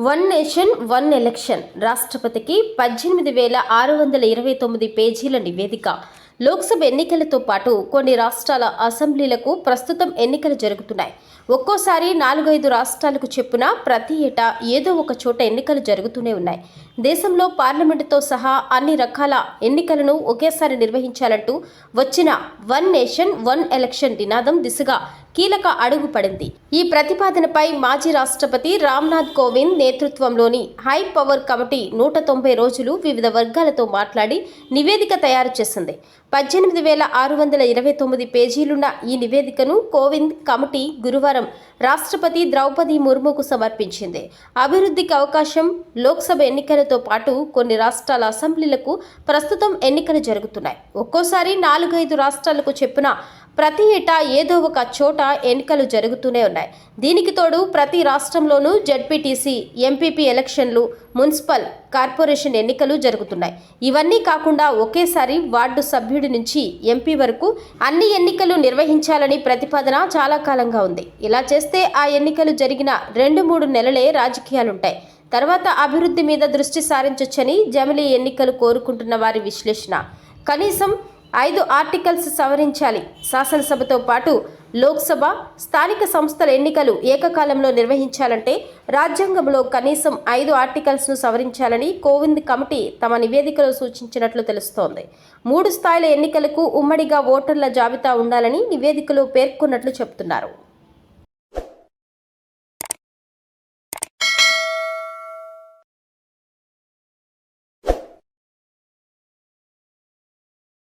One nation one election రాష్ట్రపతికి 18,629 పేజీల నివేదిక. లోక్సభ ఎన్నికలతో పాటు కొన్ని రాష్ట్రాల అసెంబ్లీలకు ప్రస్తుతం ఎన్నికలు జరుగుతున్నాయి. ఒక్కోసారి 4-5 రాష్ట్రాలకు చెప్పున ప్రతి ఏటా ఏదో ఒక చోట ఎన్నికలు జరుగుతూనే ఉన్నాయి. దేశంలో పార్లమెంటుతో సహా అన్ని రకాల ఎన్నికలను ఒకేసారి నిర్వహించాలంటూ వచ్చిన వన్ నేషన్ వన్ ఎలక్షన్ నినాదం దిశగా కీలక అడుగు పడింది. ఈ ప్రతిపాదనపై మాజీ రాష్ట్రపతి రామ్నాథ్ కోవింద్ నేతృత్వంలోని హై పవర్ కమిటీ 190 రోజులు వివిధ వర్గాలతో మాట్లాడి నివేదిక తయారు చేసింది. 18,629 పేజీలున్న ఈ నివేదికను కోవింద్ కమిటీ గురువారం రాష్ట్రపతి ద్రౌపది ముర్ముకు సమర్పించింది. అభివృద్ధికి అవకాశం. లోక్సభ ఎన్నికలతో పాటు కొన్ని రాష్ట్రాల అసెంబ్లీలకు ప్రస్తుతం ఎన్నికలు జరుగుతున్నాయి. ఒక్కోసారి 4-5 రాష్ట్రాలకు చెప్పున ప్రతి ఏటా ఏదో ఒక చోట ఎన్నికలు జరుగుతూనే ఉన్నాయి. దీనికి తోడు ప్రతి రాష్ట్రంలోనూ జెడ్పీటీసీ, ఎంపీపీ ఎలక్షన్లు, మున్సిపల్ కార్పొరేషన్ ఎన్నికలు జరుగుతున్నాయి. ఇవన్నీ కాకుండా ఒకేసారి వార్డు సభ్యుడి నుంచి ఎంపీ వరకు అన్ని ఎన్నికలు నిర్వహించాలని ప్రతిపాదన చాలా కాలంగా ఉంది. ఇలా చేస్తే ఆ ఎన్నికలు జరిగిన 2-3 నెలలే రాజకీయాలుంటాయి. తర్వాత అభివృద్ధి మీద దృష్టి సారించొచ్చని జమిలీ ఎన్నికలు కోరుకుంటున్న వారి విశ్లేషణ. కనీసం 5 ఆర్టికల్స్ సవరించాలి. శాసనసభతో పాటు లోక్సభ, స్థానిక సంస్థల ఎన్నికలు ఏకకాలంలో నిర్వహించాలంటే రాజ్యాంగంలో కనీసం 5 ఆర్టికల్స్ను సవరించాలని కోవింద్ కమిటీ తమ నివేదికలో సూచించినట్లు తెలుస్తోంది. 3 స్థాయిల ఎన్నికలకు ఉమ్మడిగా ఓటర్ల జాబితా ఉండాలని నివేదికలో పేర్కొన్నట్లు చెబుతున్నారు.